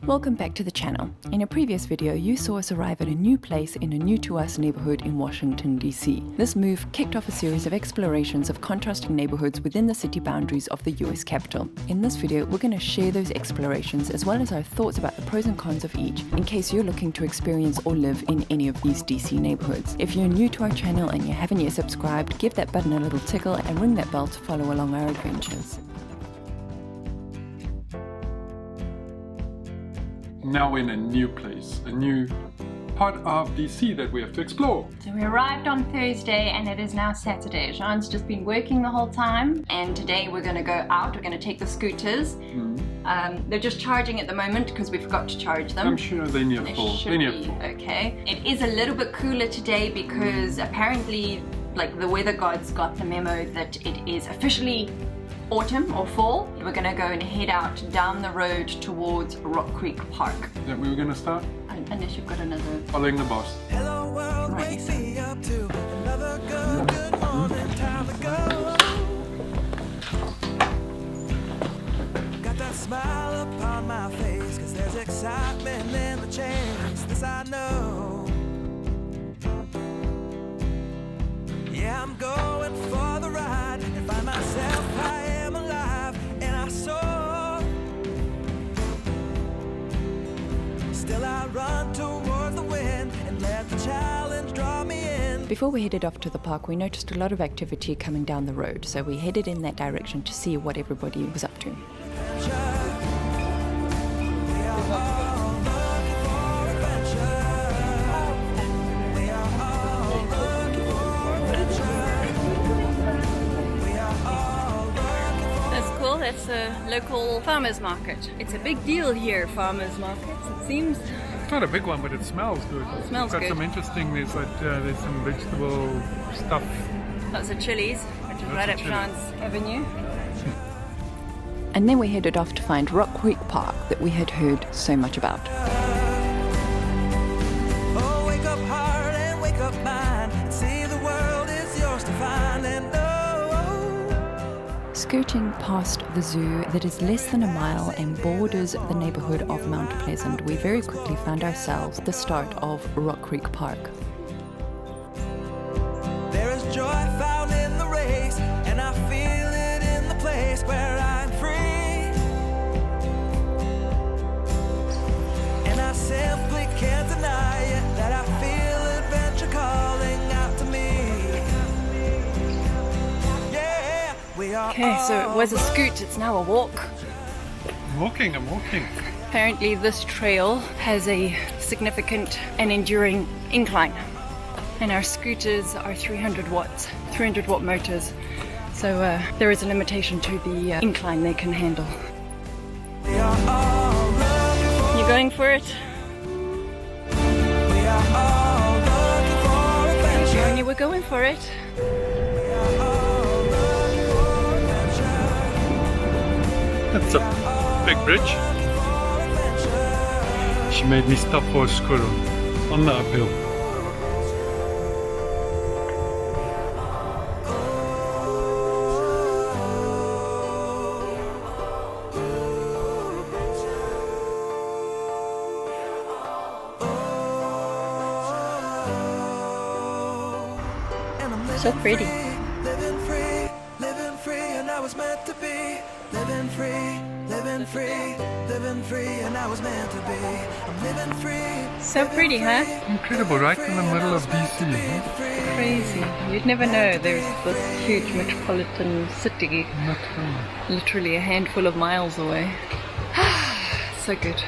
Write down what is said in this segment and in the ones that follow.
Welcome back to the channel. In a previous video, you saw us arrive at a new place in a new to us neighborhood in Washington, DC. This move kicked off a series of explorations of contrasting neighborhoods within the city boundaries of the US capital. In this video, we're going to share those explorations as well as our thoughts about the pros and cons of each, in case you're looking to experience or live in any of these DC neighborhoods. If you're new to our channel and you haven't yet subscribed, give that button a little tickle and ring that bell to follow along our adventures. Now we're in a new place, a new part of DC that we have to explore. So we arrived on Thursday and it is now Saturday. Sean's just been working the whole time and today we're going to go out, we're going to take the scooters. They're just charging at the moment because we forgot to charge them. I'm sure they're near full. They're near full. Okay. It is a little bit cooler today because apparently the weather gods got the memo that it is officially autumn or fall. We're gonna go and head out down the road towards Rock Creek Park. Is that where we're gonna start? Unless you've got another... Following the boss. Hello world, wake me up to another good morning, time to go. Got that smile upon my face, cause there's excitement in the chase, this I know. Yeah, I'm going for the ride and find myself I am alive and I soar. Still I run towards the wind and let the challenge draw me in. Before we headed off to the park, we noticed a lot of activity coming down the road, so we headed in that direction to see what everybody was up to. That's a local farmers market. It's a big deal here, farmers markets, it seems. It's not a big one, but it smells good. It smells good. Got some interesting, there's some vegetable stuff. Lots of chilies, which is right up Sean's avenue. And then we headed off to find Rock Creek Park that we had heard so much about. Oh, wake up heart and wake up mind, and see the world is yours to find and know. Skirting past the zoo that is less than a mile and borders the neighborhood of Mount Pleasant, we very quickly found ourselves at the start of Rock Creek Park. There is joy found in the race, and I feel it in the place where I'm free. And I simply can't deny it, that I feel adventure calling out to me. Yeah, we are. Okay, so it was a scoot, it's now a walk. I'm walking. Apparently this trail has a significant and enduring incline. And our scooters are 300 watts, 300 watt motors. So there is a limitation to the incline they can handle. You going for it? Johnny, we're going for it. That's a big bridge. She made me stop for a scooter on the uphill. So pretty. Living free, and I was meant to be. Living free, and I was meant to be. I'm living free. So pretty, huh? Incredible, right in the middle of DC. Crazy. You'd never know there's this huge metropolitan city literally a handful of miles away. So good.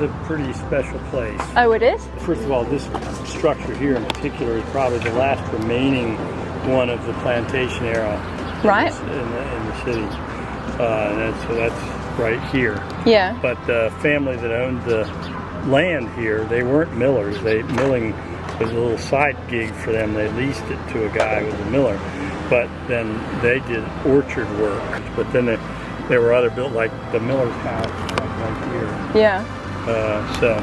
A pretty special place. Oh, it is? First of all, this structure here in particular is probably the last remaining one of the plantation era Right. in the city. So that's right here. Yeah. But the family that owned the land here, they weren't millers. Milling was a little side gig for them. They leased it to a guy who was a miller. But then they did orchard work. But then there were other built, like the miller's house, like right here. Yeah. So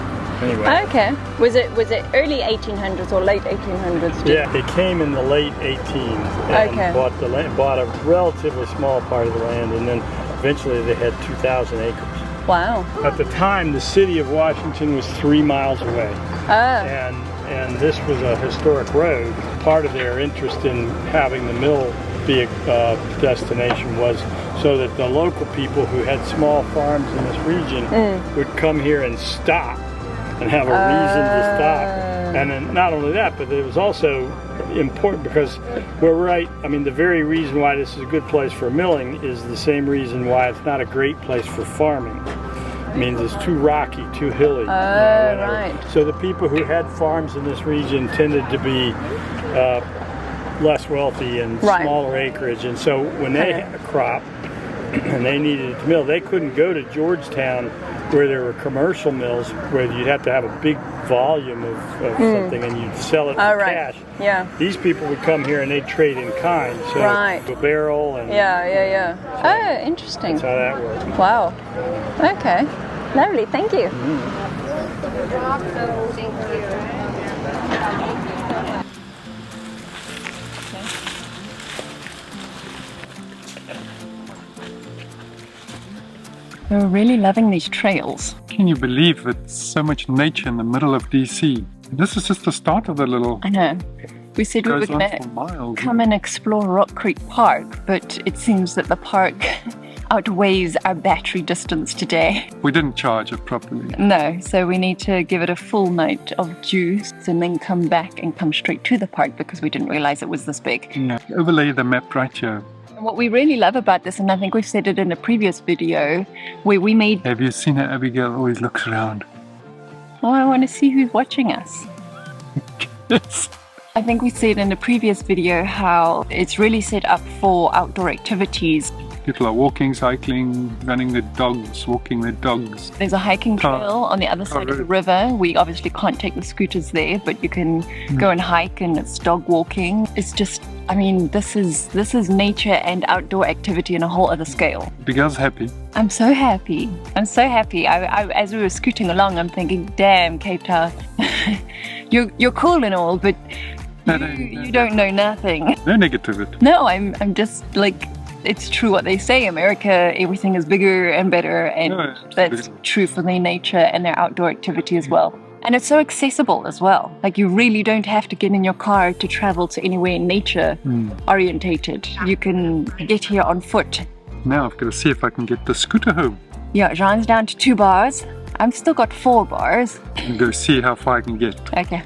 anyway. Okay. Was it early 1800s or late 1800s? Yeah, they came in the late 18s and bought a relatively small part of the land, and then eventually they had 2,000 acres. Wow. At the time, the city of Washington was 3 miles away. And this was a historic road. Part of their interest in having the mill be a destination was so that the local people who had small farms in this region would come here and stop and have a reason to stop. And then not only that, but it was also important because we're right. I mean, the very reason why this is a good place for milling is the same reason why it's not a great place for farming. It means it's too rocky, too hilly. Right. So the people who had farms in this region tended to be less wealthy and smaller acreage. And so when they had a crop and they needed it to mill, they couldn't go to Georgetown where there were commercial mills where you'd have to have a big volume of something and you'd sell it for cash. Yeah. These people would come here and they'd trade in kind. So a barrel and... Yeah. Oh, interesting. That's how that worked. Wow. Okay. Lovely. Thank you. We're really loving these trails. Can you believe it's so much nature in the middle of DC? This is just the start of the little... I know. We said we were going to come and explore Rock Creek Park, but it seems that the park outweighs our battery distance today. We didn't charge it properly. No, so we need to give it a full night of juice and then come back and come straight to the park because we didn't realize it was this big. Yeah. Overlay the map right here. What we really love about this, and I think we've said it in a previous video, where we made... Have you seen how Abigail always looks around? Oh, I want to see who's watching us. Yes. I think we said in a previous video how it's really set up for outdoor activities. People are walking, cycling, running their dogs, walking their dogs. There's a hiking trail on the other side of the river. We obviously can't take the scooters there, but you can go and hike, and it's dog walking. It's just, I mean, this is nature and outdoor activity on a whole other scale. Abigail's happy. I'm so happy. I'm so happy. I as we were scooting along, I'm thinking, damn, Cape Town, you're cool and all, but you don't know nothing. No negativity. No, I'm just like, it's true what they say, America, everything is bigger and better, and that's true for their nature and their outdoor activity as well. And it's so accessible as well. Like, you really don't have to get in your car to travel to anywhere nature orientated. You can get here on foot. Now I've got to see if I can get the scooter home. Yeah, Jean's down to 2 bars. I've still got 4 bars. And go see how far I can get. Okay.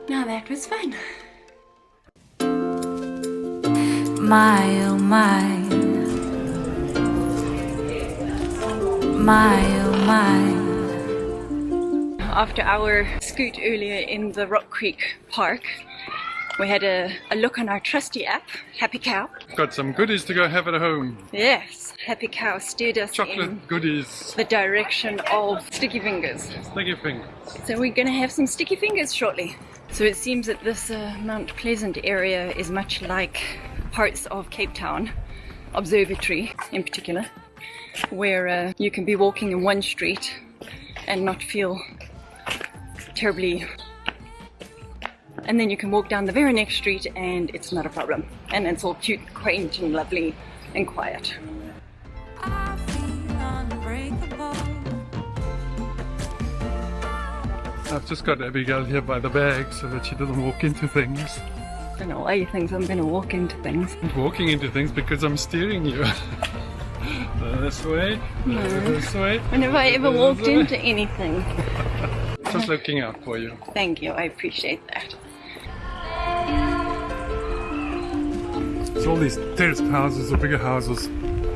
Now that was fun. My oh my, my oh my. After our scoot earlier in the Rock Creek Park, we had a look on our trusty app, Happy Cow. Got some goodies to go have at home. Yes, Happy Cow steered us Chocolate goodies. the direction of Sticky Fingers. Sticky fingers. So we're going to have some Sticky Fingers shortly. So it seems that this Mount Pleasant area is much like parts of Cape Town, Observatory in particular, where you can be walking in one street and not feel terribly, and then you can walk down the very next street and it's not a problem, and it's all cute, quaint and lovely and quiet. I feel unbreakable. I've just got Abigail here by the bag so that she doesn't walk into things. I don't know why you think I'm going to walk into things. I'm walking into things because I'm steering you. This way, this way. When have I ever walked into anything? Just looking out for you. Thank you, I appreciate that. It's all these terraced houses or bigger houses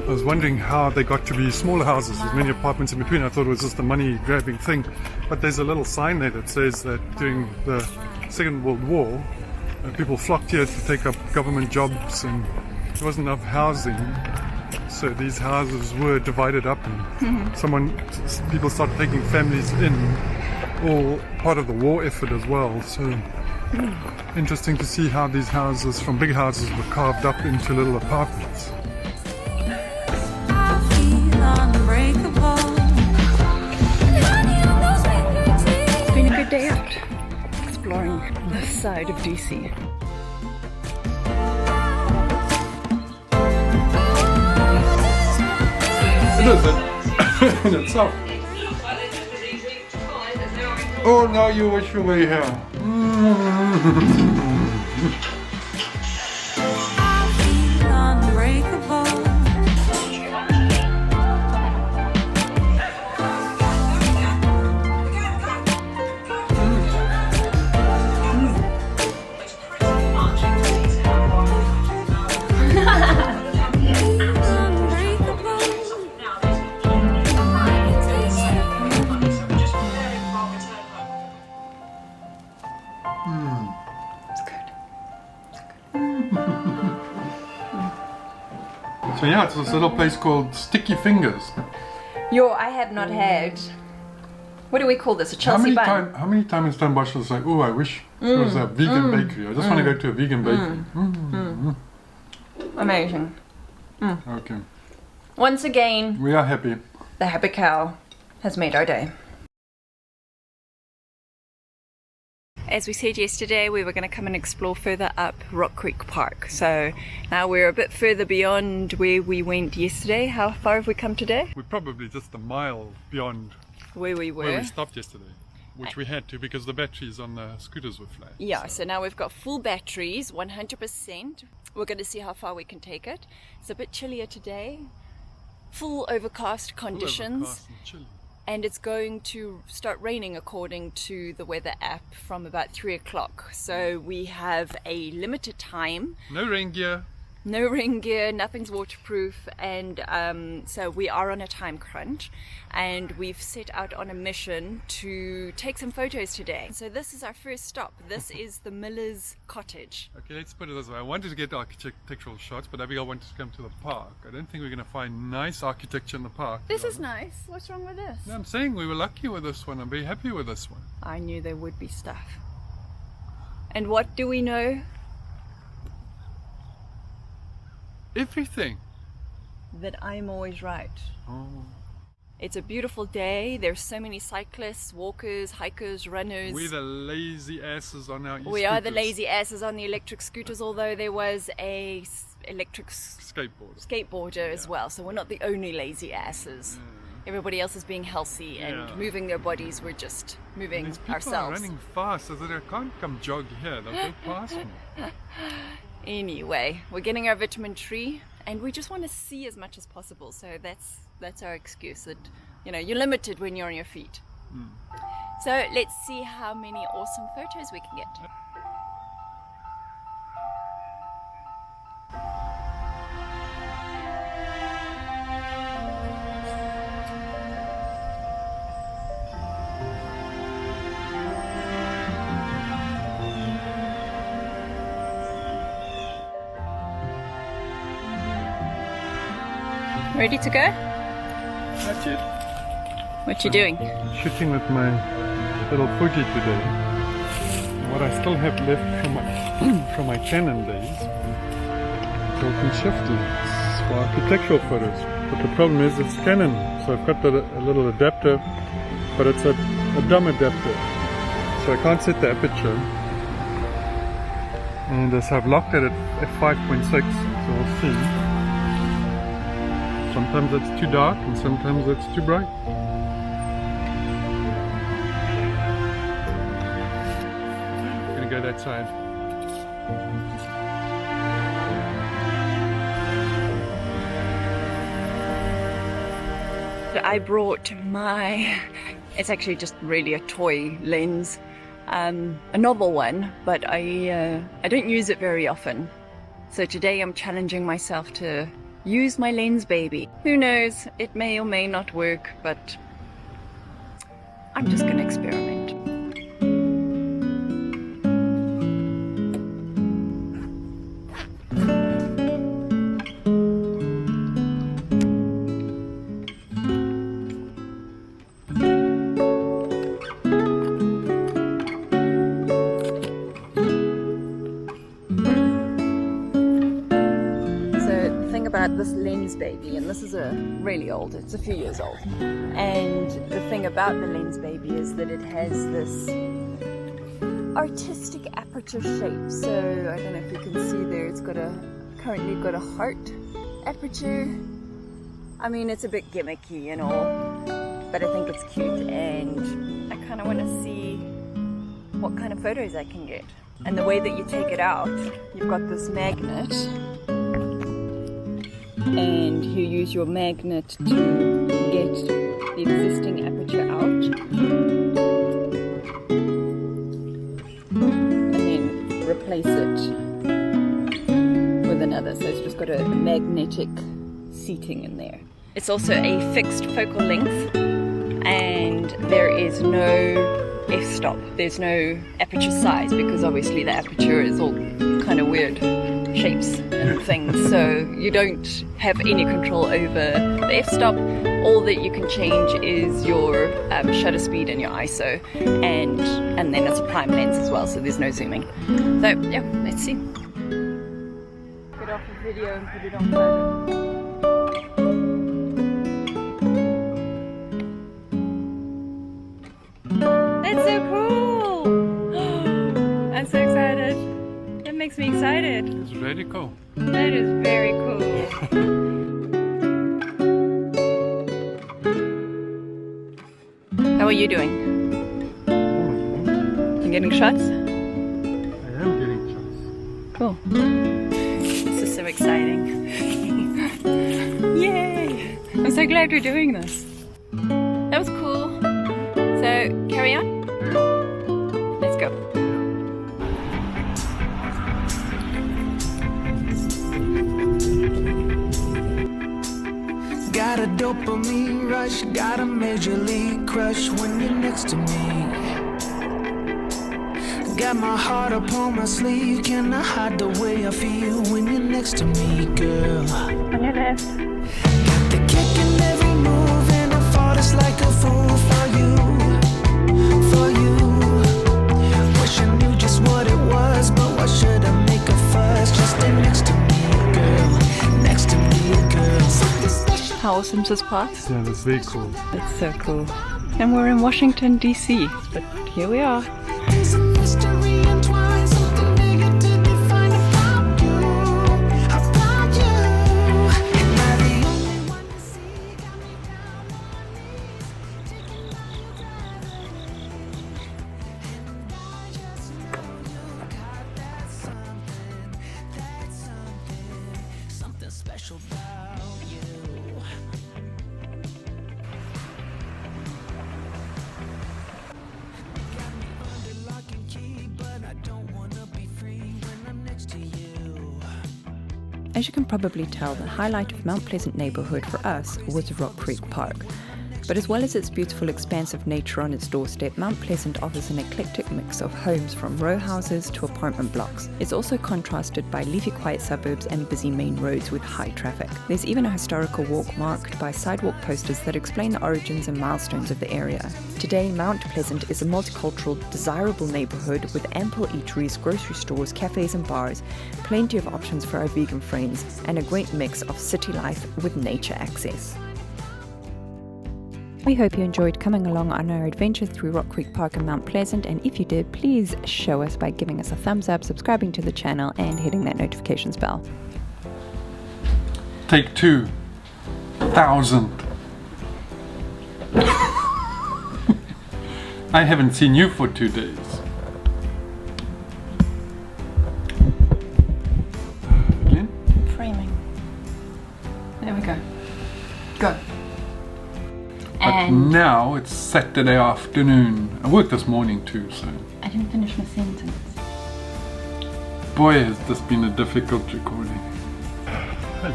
I was wondering how they got to be smaller houses with many apartments in between. I thought it was just a money-grabbing thing. But there's a little sign there that says that during the Second World War, people flocked here to take up government jobs and there wasn't enough housing. So these houses were divided up and people started taking families in, all part of the war effort as well. So interesting to see how these houses from big houses were carved up into little apartments. I feel unbreakable. It's been a good day out, exploring this side of DC. It is in itself. Oh, now you wish you were here. I feel unbreakable. So yeah, it's this little place called Sticky Fingers. I have not had. What do we call this? A Chelsea bun? How many times Stan Bosch will say, oh, I wish there was a vegan bakery. I just want to go to a vegan bakery. Amazing. Okay. Once again, We are happy. the happy cow has made our day. As we said yesterday, we were going to come and explore further up Rock Creek Park. So now we're a bit further beyond where we went yesterday. How far have we come today? We're probably just a mile beyond Where we were. where we stopped yesterday, which we had to because the batteries on the scooters were flat. Yeah, so now we've got full batteries, 100%. We're going to see how far we can take it. It's a bit chillier today. Full overcast conditions. Overcast and chilly. And it's going to start raining according to the weather app from about 3 o'clock. So we have a limited time. No rain gear. No rain gear, nothing's waterproof, and so we are on a time crunch, and we've set out on a mission to take some photos today. So this is our first stop. This is the Miller's Cottage. Okay, let's put it this way. I wanted to get architectural shots, but Abigail wanted to come to the park. I don't think we're going to find nice architecture in the park. This is nice. What's wrong with this? No, I'm saying we were lucky with this one. I'm very happy with this one. I knew there would be stuff. And what do we know? Everything. That I'm always right. Oh. It's a beautiful day. There's so many cyclists, walkers, hikers, runners. We're the lazy asses on our We are the lazy asses on the electric scooters, although there was a electric skateboarder as well. So we're not the only lazy asses. Everybody else is being healthy and moving their bodies. We're just moving These people ourselves. are running fast, so that I can't come jog here. They'll go past me. Anyway, we're getting our vitamin D, and we just want to see as much as possible. So that's our excuse. That you're limited when you're on your feet. So let's see how many awesome photos we can get. Ready to go? That's it. What you doing? Shooting with my little Fuji today. What I still have left from my Canon days. So I can shift it for architectural photos. But the problem is it's Canon. So I've got a little adapter, but it's a dumb adapter. So I can't set the aperture. And so I've locked it at 5.6. So we'll see. Sometimes it's too dark and sometimes it's too bright. I'm gonna go that side. I brought it's actually just really a toy lens, a novel one, but I don't use it very often. So today I'm challenging myself to use my lens baby. Who knows, it may or may not work, but I'm just gonna experiment. About this lens baby, and this is really old, it's a few years old, and the thing about the lens baby is that it has this artistic aperture shape. So I don't know if you can see there, it's currently got a heart aperture. I mean, it's a bit gimmicky and all, but I think it's cute, and I kind of want to see what kind of photos I can get. And the way that you take it out, you've got this magnet, and you use your magnet to get the existing aperture out, and then replace it with another. So it's just got a magnetic seating in there. It's also a fixed focal length, and there is no f-stop. There's no aperture size, because obviously the aperture is all kind of weird shapes and things, so you don't have any control over the f-stop. All that you can change is your shutter speed and your ISO, and then it's a prime lens as well, so there's no zooming. So yeah, let's see. Get off the video and put it on private. That's so cool! I'm so excited. That makes me excited. It's really cool. That is very cool. How are you doing? You getting shots? I am getting shots. Cool. This is so exciting. Yay! I'm so glad we're doing this. That was cool. So, carry on? Let's go. Got a dopamine rush, got a major league crush when you're next to me. Got my heart upon my sleeve, can I hide the way I feel when you're next to me, girl? On your left. Got the kick in every move, and I fought us like a fool for you, for you. Wish I knew just what it was, but why should I make a fuss? Just stay next to me, girl, next to me, girl. Something special. How awesome is this part? Yeah, that's very cool. It's so cool. And we're in Washington, D.C., but here we are. There's a mystery entwined, something bigger to define about you, about you. Am I the only one to see? Got me down. And I just know you got that something special about you. As you can probably tell, the highlight of Mount Pleasant neighbourhood for us was Rock Creek Park. But as well as its beautiful expanse of nature on its doorstep, Mount Pleasant offers an eclectic mix of homes from row houses to apartment blocks. It's also contrasted by leafy quiet suburbs and busy main roads with high traffic. There's even a historical walk marked by sidewalk posters that explain the origins and milestones of the area. Today, Mount Pleasant is a multicultural, desirable neighbourhood with ample eateries, grocery stores, cafes and bars, plenty of options for our vegan friends, and a great mix of city life with nature access. We hope you enjoyed coming along on our adventure through Rock Creek Park and Mount Pleasant, and if you did, please show us by giving us a thumbs up, subscribing to the channel and hitting that notifications bell. Take 2,000. I haven't seen you for 2 days. Again? Framing. There we go. Go. But And now it's Saturday afternoon. I worked this morning too, so I didn't finish my sentence. boy has this been a difficult recording. Hello.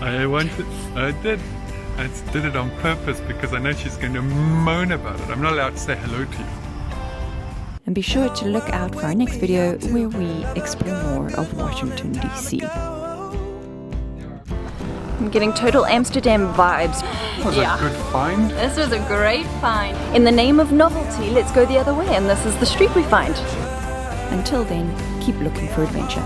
I did. I did it on purpose because I know she's going to moan about it. I'm not allowed to say hello to you. And be sure to look out for our next video where we explore more of Washington, D.C. I'm getting total Amsterdam vibes. Was a good find. This was a great find. In the name of novelty, let's go the other way, and this is the street we find. Until then, keep looking for adventure.